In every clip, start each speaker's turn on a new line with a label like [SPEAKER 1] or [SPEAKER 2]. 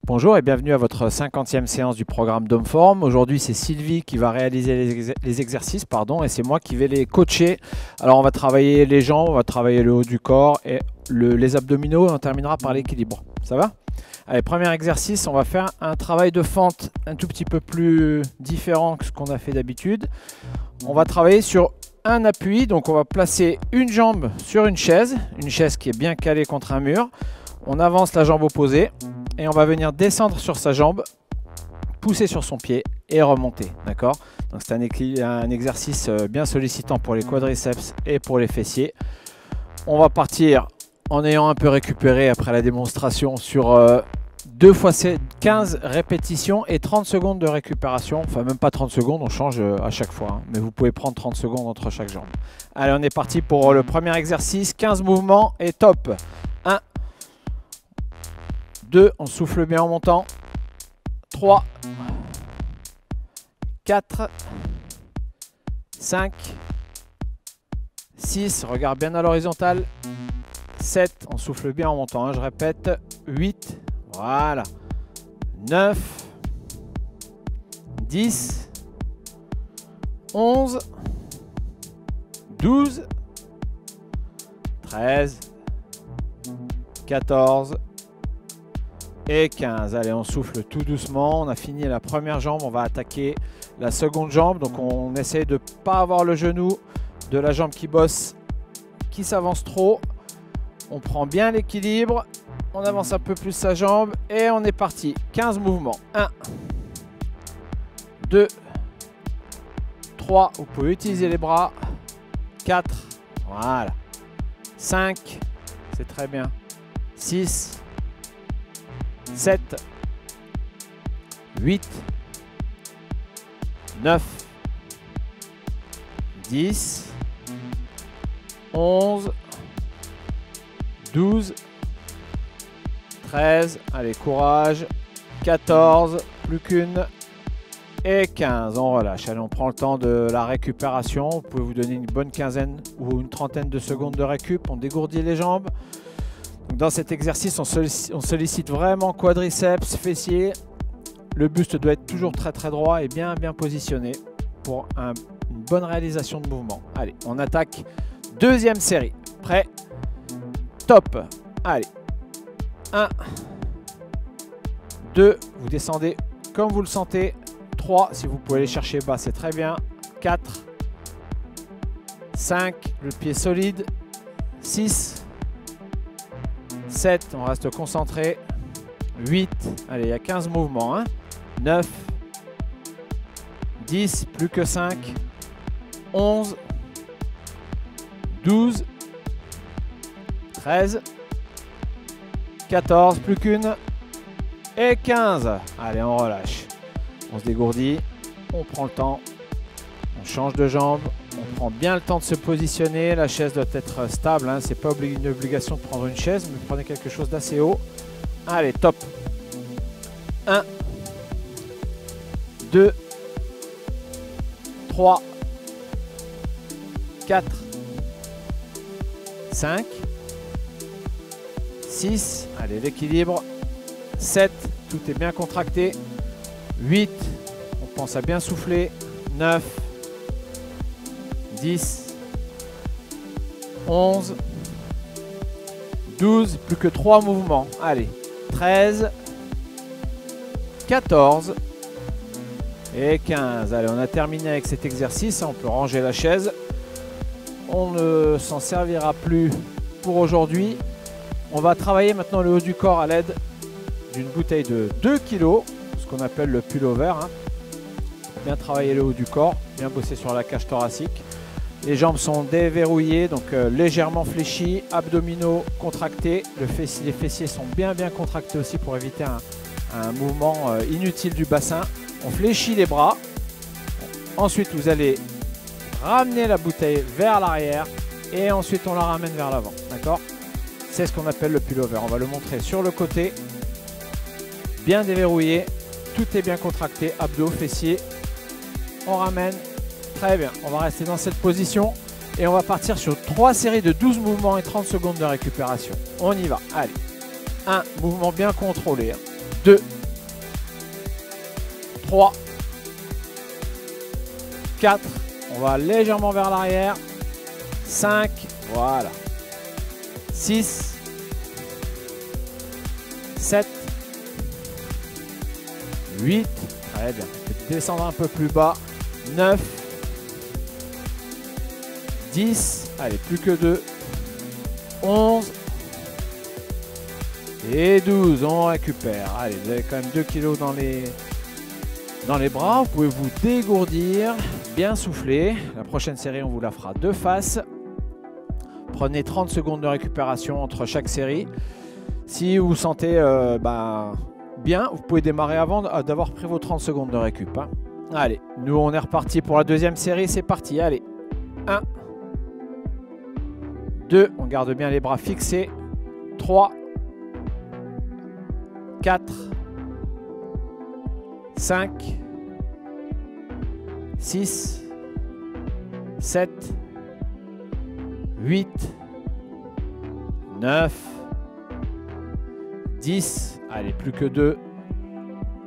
[SPEAKER 1] Bonjour et bienvenue à votre 50e séance du programme Domform. Aujourd'hui, c'est Sylvie qui va réaliser les exercices et c'est moi qui vais les coacher. Alors, on va travailler les jambes, on va travailler le haut du corps et les abdominaux et on terminera par l'équilibre. Ça va? Allez, premier exercice, on va faire un travail de fente un tout petit peu plus différent que ce qu'on a fait d'habitude. On va travailler sur un appui, donc on va placer une jambe sur une chaise qui est bien calée contre un mur. On avance la jambe opposée et on va venir descendre sur sa jambe, pousser sur son pied et remonter. D'accord? Donc c'est un exercice bien sollicitant pour les quadriceps et pour les fessiers. On va partir en ayant un peu récupéré après la démonstration sur 2 x 15 répétitions et 30 secondes de récupération. Enfin même pas 30 secondes, on change à chaque fois. Hein, mais vous pouvez prendre 30 secondes entre chaque jambe. Allez, on est parti pour le premier exercice. 15 mouvements et top. 1, 2, on souffle bien en montant. 3, 4, 5, 6, regarde bien à l'horizontale. 7, on souffle bien en montant, hein, je répète. 8, voilà. 9, 10, 11, 12, 13, 14, et 15. Allez, on souffle tout doucement. On a fini la première jambe. On va attaquer la seconde jambe. Donc, on essaie de ne pas avoir le genou de la jambe qui bosse, qui s'avance trop. On prend bien l'équilibre. On avance un peu plus sa jambe. Et on est parti. 15 mouvements. 1, 2, 3. Vous pouvez utiliser les bras. 4. Voilà. 5. C'est très bien. 6. 7, 8, 9, 10, 11, 12, 13, allez courage, 14, plus qu'une, et 15, on relâche. Allez, on prend le temps de la récupération, vous pouvez vous donner une bonne quinzaine ou une trentaine de secondes de récup, on dégourdit les jambes. Dans cet exercice, on sollicite vraiment quadriceps, fessiers. Le buste doit être toujours très droit et bien positionné pour une bonne réalisation de mouvement. Allez, on attaque. Deuxième série. Prêt? Top. Allez. 1, 2, vous descendez comme vous le sentez. 3, si vous pouvez aller chercher bas, c'est très bien. 4, 5, le pied solide. 6, 7, on reste concentré. 8, allez, il y a 15 mouvements. Hein. 9, 10, plus que 5. 11, 12, 13, 14, plus qu'une. Et 15. Allez, on relâche. On se dégourdit. On prend le temps. On change de jambe. On prend bien le temps de se positionner. La chaise doit être stable. Hein. Ce n'est pas une obligation de prendre une chaise, mais prenez quelque chose d'assez haut. Allez, top. 1, 2, 3, 4, 5, 6. Allez, l'équilibre. 7, tout est bien contracté. 8, on pense à bien souffler. 9, 10, 11, 12, plus que 3 mouvements. Allez, 13, 14 et 15. Allez, on a terminé avec cet exercice. On peut ranger la chaise. On ne s'en servira plus pour aujourd'hui. On va travailler maintenant le haut du corps à l'aide d'une bouteille de 2 kg, ce qu'on appelle le pullover. Hein. Bien travailler le haut du corps, bien bosser sur la cage thoracique. Les jambes sont déverrouillées, donc légèrement fléchies, abdominaux contractés. Les fessiers sont bien contractés aussi pour éviter un mouvement inutile du bassin. On fléchit les bras. Ensuite, vous allez ramener la bouteille vers l'arrière et ensuite on la ramène vers l'avant. D'accord? C'est ce qu'on appelle le pullover. On va le montrer sur le côté. Bien déverrouillé. Tout est bien contracté. Abdos, fessiers. On ramène. Très bien, on va rester dans cette position et on va partir sur 3 séries de 12 mouvements et 30 secondes de récupération. On y va, allez. 1, mouvement bien contrôlé. 2, 3, 4, on va légèrement vers l'arrière, 5, voilà, 6, 7, 8, très bien, descendre un peu plus bas, 9, 10, allez, plus que 2, 11 et 12, on récupère. Allez, vous avez quand même 2 kilos dans les bras, vous pouvez vous dégourdir, bien souffler. La prochaine série, on vous la fera de face. Prenez 30 secondes de récupération entre chaque série. Si vous vous sentez bien, vous pouvez démarrer avant d'avoir pris vos 30 secondes de récup. Hein. Allez, nous on est reparti pour la deuxième série, c'est parti. Allez, 1, 2, on garde bien les bras fixés, 3, 4, 5, 6, 7, 8, 9, 10, allez, plus que 2,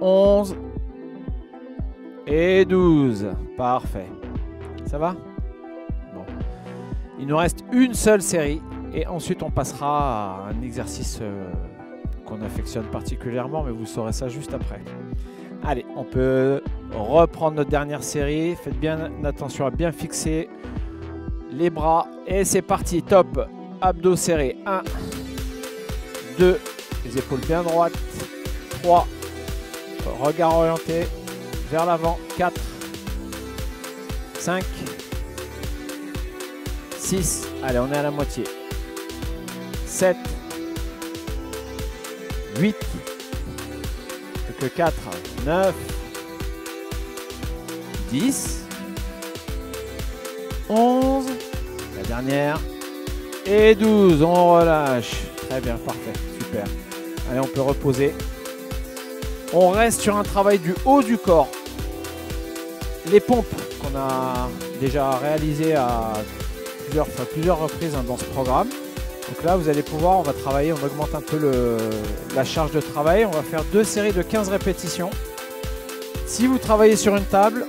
[SPEAKER 1] 11 et 12. Parfait. Ça va? Bon. Il nous reste une seule série et ensuite on passera à un exercice qu'on affectionne particulièrement, mais vous saurez ça juste après. Allez, on peut reprendre notre dernière série. Faites bien attention à bien fixer les bras. Et c'est parti, top. Abdos serrés. 1, 2, les épaules bien droites. 3, regard orienté vers l'avant. 4, 5, 6, allez, on est à la moitié. 7, 8, plus que 4, 9, 10, 11, la dernière, et 12, on relâche. Très bien, parfait, super. Allez, on peut reposer. On reste sur un travail du haut du corps. Les pompes qu'on a déjà réalisées à plusieurs reprises dans ce programme. Donc là, vous allez pouvoir, on va travailler, on augmente un peu la charge de travail. On va faire 2 séries de 15 répétitions. Si vous travaillez sur une table,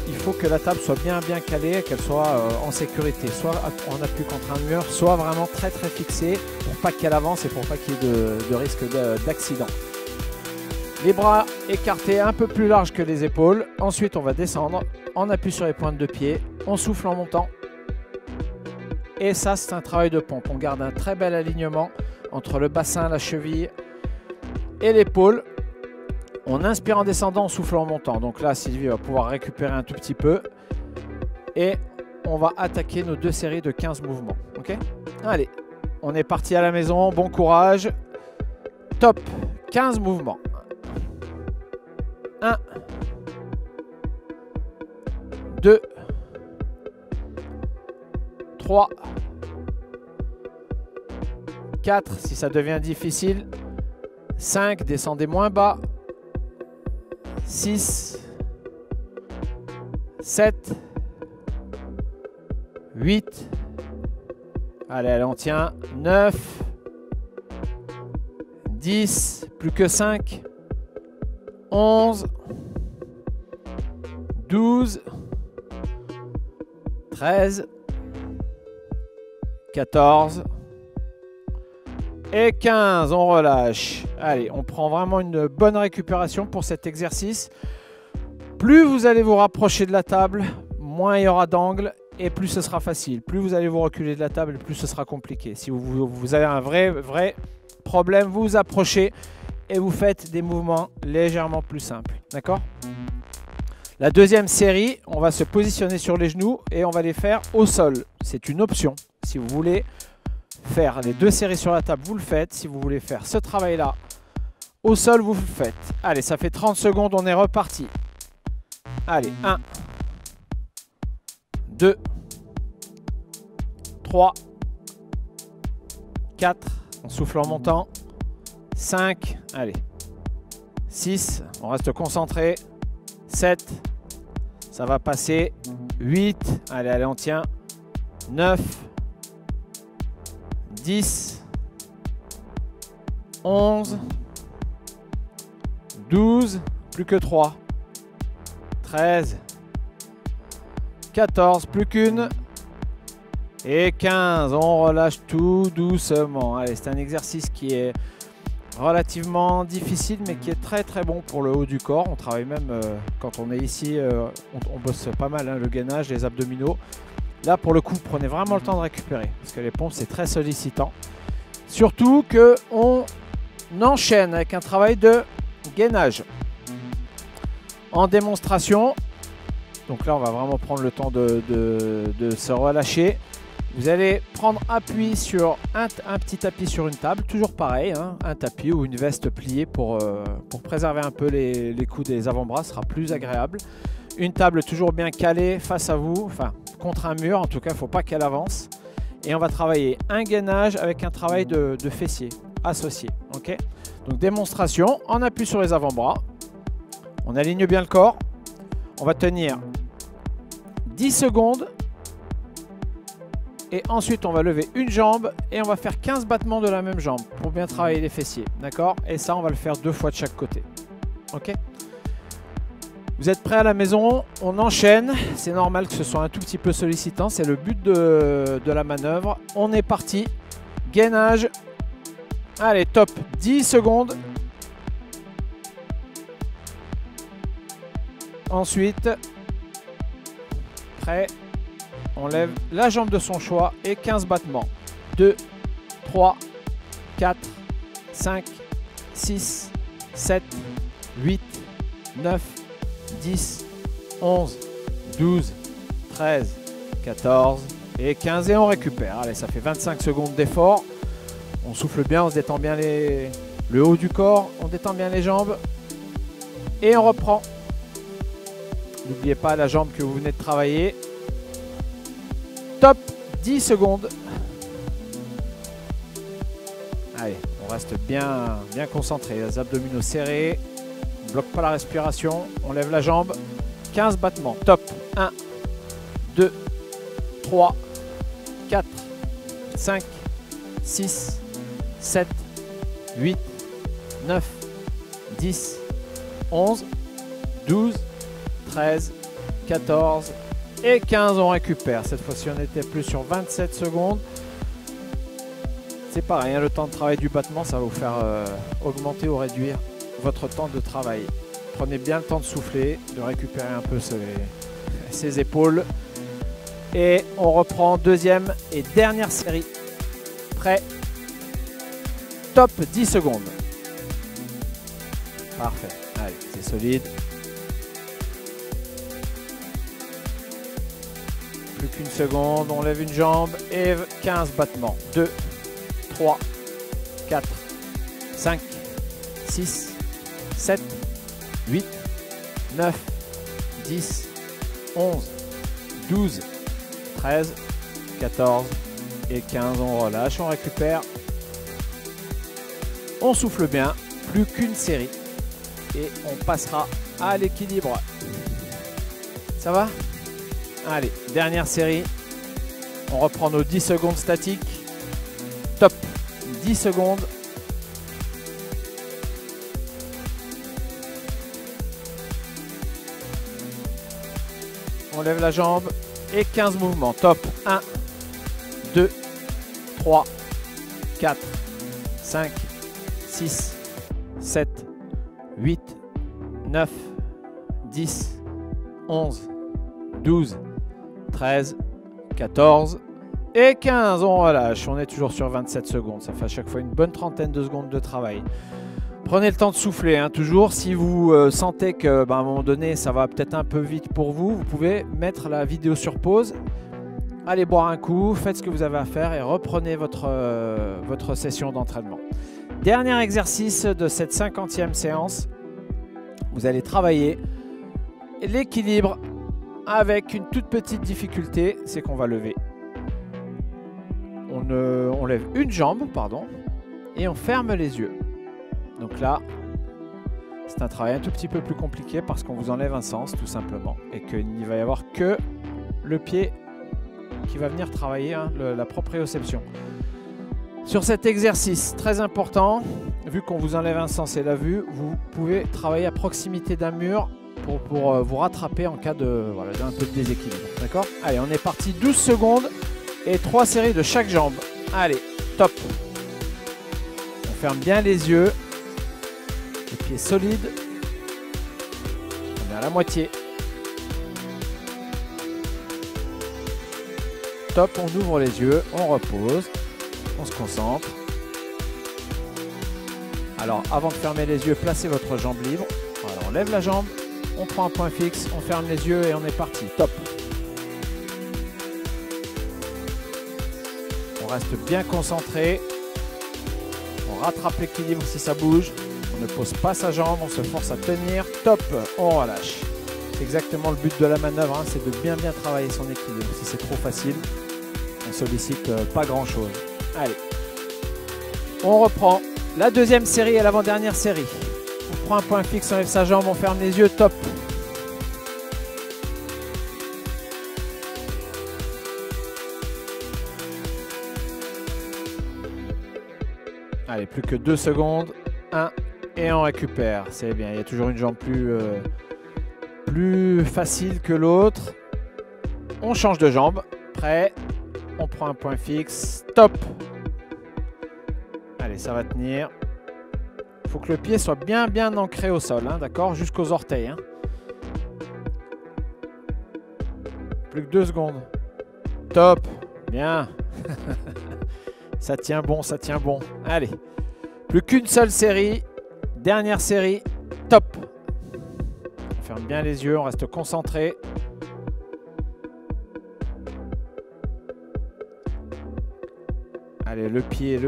[SPEAKER 1] il faut que la table soit bien calée, qu'elle soit en sécurité, soit en appui contre un mur, soit vraiment très fixée pour pas qu'elle avance et pour pas qu'il y ait de risque d'accident. Les bras écartés un peu plus larges que les épaules. Ensuite, on va descendre en appui sur les pointes de pied. On souffle en montant. Et ça, c'est un travail de pompe. On garde un très bel alignement entre le bassin, la cheville et l'épaule. On inspire en descendant, on souffle en montant. Donc là, Sylvie va pouvoir récupérer un tout petit peu. Et on va attaquer nos 2 séries de 15 mouvements. Ok ? Allez, on est parti à la maison. Bon courage. Top. 15 mouvements. 1, 2, 3, 4, si ça devient difficile, 5, descendez moins bas, 6, 7, 8, allez, on tient, 9, 10, plus que 5, 11, 12, 13, 14 et 15. On relâche. Allez, on prend vraiment une bonne récupération pour cet exercice. Plus vous allez vous rapprocher de la table, moins il y aura d'angle et plus ce sera facile. Plus vous allez vous reculer de la table, plus ce sera compliqué. Si vous avez un vrai problème, vous vous approchez et vous faites des mouvements légèrement plus simples. D'accord ? La deuxième série, on va se positionner sur les genoux et on va les faire au sol. C'est une option. Si vous voulez faire les 2 séries sur la table, vous le faites. Si vous voulez faire ce travail-là au sol, vous le faites. Allez, ça fait 30 secondes, on est reparti. Allez, 1, 2, 3, 4, on souffle en montant. 5, allez, 6, on reste concentré. 7, ça va passer. 8, allez, on tient. 9, 10, 11, 12, plus que 3, 13, 14, plus qu'une. Et 15, on relâche tout doucement. Allez, c'est un exercice qui est relativement difficile, mais qui est très très bon pour le haut du corps. On travaille même, quand on est ici, on bosse pas mal, hein, le gainage, les abdominaux. Là, pour le coup, prenez vraiment le temps de récupérer, parce que les pompes, c'est très sollicitant. Surtout qu'on enchaîne avec un travail de gainage. En démonstration, donc là, on va vraiment prendre le temps de se relâcher. Vous allez prendre appui sur un petit tapis sur une table, toujours pareil, hein, un tapis ou une veste pliée pour préserver un peu les coudes et les avant-bras, sera plus agréable. Une table toujours bien calée face à vous, enfin contre un mur, en tout cas il ne faut pas qu'elle avance. Et on va travailler un gainage avec un travail de fessier associé. Okay, donc démonstration, en appui sur les avant-bras, on aligne bien le corps, on va tenir 10 secondes. Et ensuite, on va lever une jambe et on va faire 15 battements de la même jambe pour bien travailler les fessiers. D'accord? Et ça, on va le faire 2 fois de chaque côté. Ok? Vous êtes prêts à la maison? On enchaîne. C'est normal que ce soit un tout petit peu sollicitant. C'est le but de la manœuvre. On est parti. Gainage. Allez, top. 10 secondes. Ensuite, prêt. On lève la jambe de son choix et 15 battements. 2, 3, 4, 5, 6, 7, 8, 9, 10, 11, 12, 13, 14 et 15 et on récupère. Allez, ça fait 25 secondes d'effort. On souffle bien, on se détend bien le haut du corps, on détend bien les jambes et on reprend. N'oubliez pas la jambe que vous venez de travailler. Top, 10 secondes. Allez, on reste bien concentré. Les abdominaux serrés. On ne bloque pas la respiration. On lève la jambe. 15 battements. Top. 1, 2, 3, 4, 5, 6, 7, 8, 9, 10, 11, 12, 13, 14 et 15, on récupère. Cette fois-ci, on était plus sur 27 secondes. C'est pareil, hein, le temps de travail du battement, ça va vous faire augmenter ou réduire votre temps de travail. Prenez bien le temps de souffler, de récupérer un peu ses épaules. Et on reprend deuxième et dernière série. Prêt? Top, 10 secondes. Parfait. Allez, c'est solide. Plus qu'une seconde, on lève une jambe et 15 battements. 2, 3, 4, 5, 6, 7, 8, 9, 10, 11, 12, 13, 14 et 15. On relâche, on récupère. On souffle bien, plus qu'une série. Et on passera à l'équilibre. Ça va ? Allez, dernière série. On reprend nos 10 secondes statiques. Top. 10 secondes. On lève la jambe et 15 mouvements. Top. 1, 2, 3, 4, 5, 6, 7, 8, 9, 10, 11, 12, 13, 14 et 15. On relâche. On est toujours sur 27 secondes. Ça fait à chaque fois une bonne trentaine de secondes de travail. Prenez le temps de souffler, hein, toujours. Si vous sentez que, à un moment donné, ça va peut-être un peu vite pour vous, vous pouvez mettre la vidéo sur pause. Allez boire un coup, faites ce que vous avez à faire et reprenez votre session d'entraînement. Dernier exercice de cette 50e séance. Vous allez travailler l'équilibre avec une toute petite difficulté, c'est qu'on va lever. On lève une jambe, pardon, et on ferme les yeux. Donc là, c'est un travail un tout petit peu plus compliqué parce qu'on vous enlève un sens, tout simplement. Et qu'il n'y va y avoir que le pied qui va venir travailler, hein, la proprioception. Sur cet exercice très important, vu qu'on vous enlève un sens et la vue, vous pouvez travailler à proximité d'un mur pour vous rattraper en cas de voilà, d'un peu de déséquilibre. D'accord? Allez, on est parti, 12 secondes et 3 séries de chaque jambe. Allez, top. On ferme bien les yeux. Les pieds solides. On est à la moitié. Top, on ouvre les yeux, on repose, on se concentre. Alors, avant de fermer les yeux, placez votre jambe libre. Voilà, on lève la jambe, on prend un point fixe, on ferme les yeux et on est parti. Top. On reste bien concentré. On rattrape l'équilibre si ça bouge. On ne pose pas sa jambe, on se force à tenir. Top, on relâche. C'est exactement le but de la manœuvre, hein, c'est de bien travailler son équilibre. Si c'est trop facile, on sollicite pas grand chose. Allez, on reprend la deuxième série et l'avant-dernière série. On prend un point fixe, on lève sa jambe, on ferme les yeux, top. Allez, plus que 2 secondes. 1 et on récupère. C'est bien, il y a toujours une jambe plus facile que l'autre. On change de jambe. Prêt. On prend un point fixe. Top. Allez, ça va tenir. Il faut que le pied soit bien ancré au sol, hein, d'accord? Jusqu'aux orteils. Hein. Plus que 2 secondes. Top. Bien. Ça tient bon, ça tient bon. Allez. Plus qu'une seule série. Dernière série. Top. On ferme bien les yeux, on reste concentré. Allez, le pied.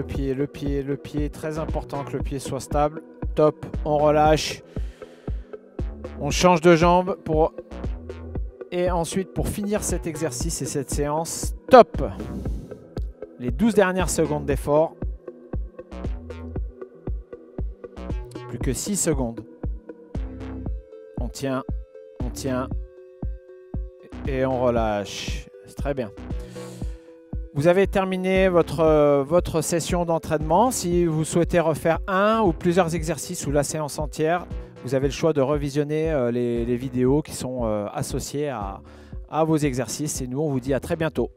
[SPEAKER 1] Très important que le pied soit stable. Top. On relâche. On change de jambe pour... Et ensuite, pour finir cet exercice et cette séance, top. Les 12 dernières secondes d'effort. Plus que 6 secondes. On tient et on relâche. C'est très bien. Vous avez terminé votre session d'entraînement. Si vous souhaitez refaire un ou plusieurs exercices ou la séance entière, vous avez le choix de revisionner les vidéos qui sont associées à vos exercices. Et nous, on vous dit à très bientôt.